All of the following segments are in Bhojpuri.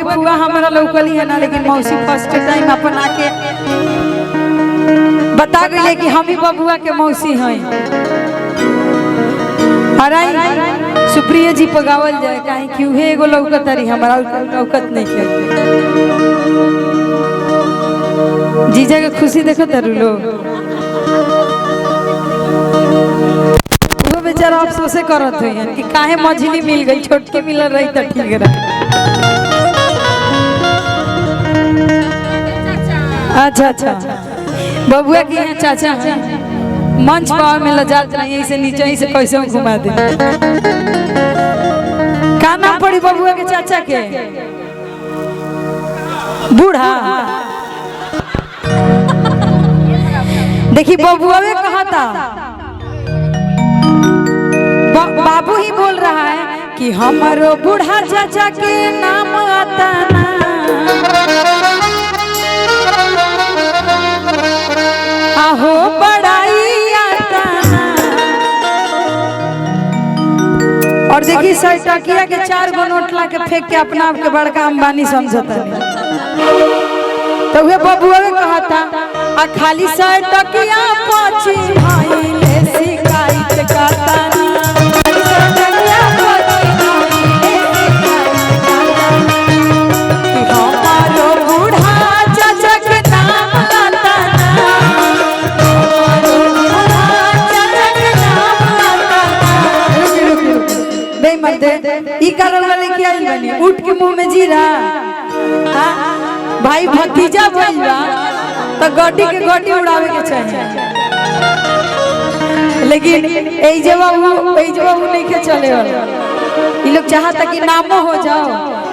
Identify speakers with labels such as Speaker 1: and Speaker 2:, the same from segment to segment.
Speaker 1: के फुआ हमारा लौकली है ना, लेकिन मौसी फर्स्ट टाइम अपन आके बता गई कि हम ही बबुआ के मौसी हैं। अरे सुप्रिया जी पगावल जाए कहीं क्यों है एगो लौकत रही हमारा लौकत नहीं के जीजा के खुशी देखो तरु लोग वो बेचारा अफसोस करत है कि काहे मझली मिल गई, छोटकी मिल रही तो ठीक रहा। अच्छा अच्छा बबुआ के यहाँ चाचा हैं, मंच पावे में लजात नहीं ऐसे नीचे ही से कैसे घुमा दे। का नाम पड़ी बबुआ के चाचा के? बूढ़ा। देखी बबुआ में कहा था बाबू ही बोल रहा है कि हमारो बूढ़ा चाचा के नाम आता ना, आहो बड़ाई आता ना। और देखी सर टकिया के 4 गो नोट ला के फेंक के अपना आप के बड़का अंबानी समझता है। तो वे बबुआ में कहा था आ खाली सर टकिया पची भाई ले शिकायत करता ना, उठ के मुंह में जीरा भाई भतीजा भइला तो गड्डी के गड्डी उड़ावे के चाहिए, लेकिन ए जवाब नहीं के चले वाला। ये लोग चाहता कि नामो हो जाओ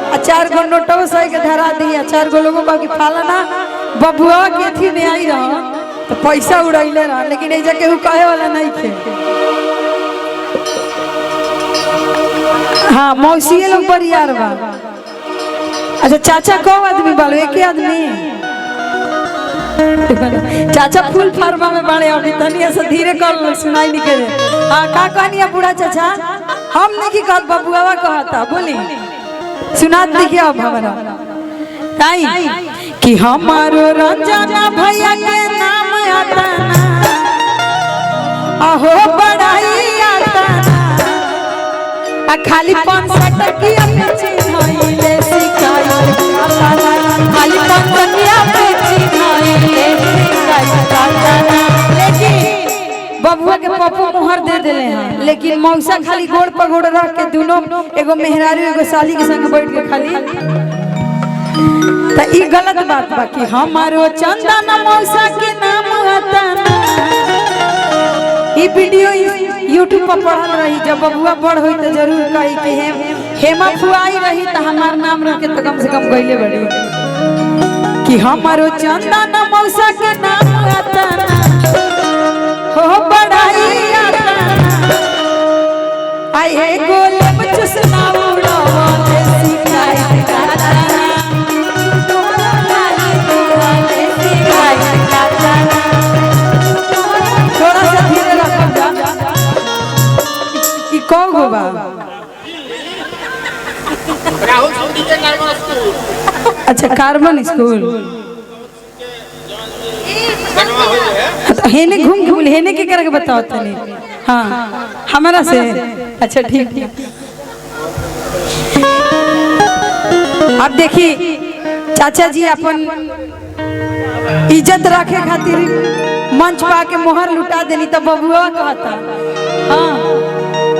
Speaker 1: आ 4 गो नोटो सही के धरा दिया, 4 गो लोगों का कि फालाना बबुआ के थी में आई रहा तो पैसा उड़ाइले रहा, लेकिन ए जगह कहे वाला नहीं थे। हाँ मौसी लोग परिवार बा। अच्छा चाचा कौ आदमी बालो? एक ही आदमी। चाचा फुल फार्मा में बाड़े अभी तनिया से धीरे कर सुनाई नहीं करे। हाँ का कहनी है बूढ़ा चाचा? हम नहीं की कहत बबुआ कहता बोली सुना देखिए अब हमारा ताई कि हमारो रंजना भैया के नाम आता ना, आहो बड़ाई आता ना, आ खाली 5 टकिया पे चिन्हइले शिकायत करता ना, खाली 5 टकिया पे चिन्हइले शिकायत करता ना। लेकिन बबुआ के पप्पू मुहर दे देले हैं, लेकिन मौसा खाली गोड़ पगोड़ रख के दोनों एगो मेहरारू एगो साली के संग बैठ के खाली त ई गलत बात बा कि हमारो चंदन मौसा के नाम आता ना। ई वीडियो YouTube पर पढ़ल रही, जब बबुआ बड़ होई तो जरूर कही कि हेमा फुआई रही तो हमार नाम रख के तो कम से कम गईले बड़ी कि हमारो चंदन मौसा के नाम आता ना, हो बड़ाई आता ना। आई हे गोले में चुसना उड़ावे शिकायत करता ना, थोड़ा सा धीरे रखो जा। कौन होगा? अच्छा कार्बन स्कूल हेने घूम घूम हेने के करके बताओ तनी। हाँ हमारा से अच्छा ठीक। अब देखी चाचा जी अपन इज्जत रखे खातिर मंच पा के मोहर लुटा देनी तो बबुआ कहता हाँ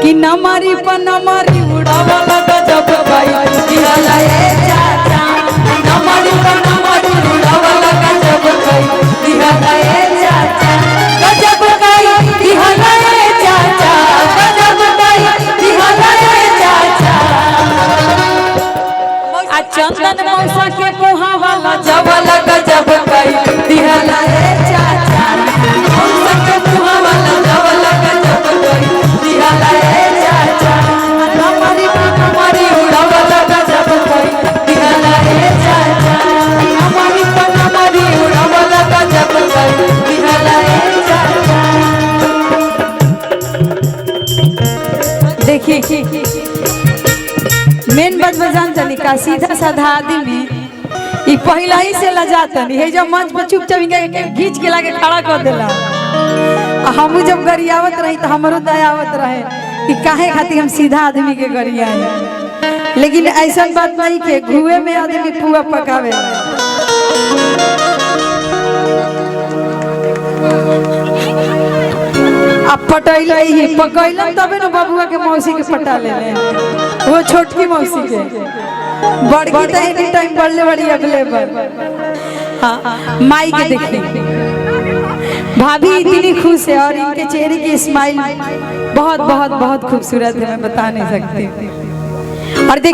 Speaker 1: कि नमारी पर नमारी उड़ावा लगा जब भाई दिहला ए चाचा, नमारी पर नमारी उड़ावा लगा जब भाई दिहला ए चाचा, गजब गई दिहला ए चाचा, गजब गई दिहला ए चाचा। आ चंदन मौसा के मुहा वाला जब लगा जब गई दिहला ए चाचा, मौसा के मुहा वाला जब लगा जब गई दिहला ए चाचा, हमारी उड़ावा लगा जब गई दिहला ए चाचा, हमारी उड़ावा लगा जब गई दिहला ए चाचा। देखिए मेन बात बजान जानी का सीधा साधा आदमी ई पहला ही से लजातन हे जब मंच पर चुपचाप इनके खींच के लाके खड़ा कर देला। हम जब गरियावत रही तो हमरो दया आवत रहे कि काहे खातिर हम सीधा आदमी के गरियाए, लेकिन ऐसा बात नहीं के घुए में आदमी पुआ पकावे। अब पटैल ही पकैल तबे न बबुआ के मौसी के पटा ले वो छोटकी मौसी के बड़की तो एनी टाइम बढ़ले बड़ी अवेलेबल। हाँ माई के देखिए भाभी इतनी खुश है और इनके चेहरे की स्माइल बहुत बहुत बहुत खूबसूरत है, मैं बता नहीं सकती। और देखिए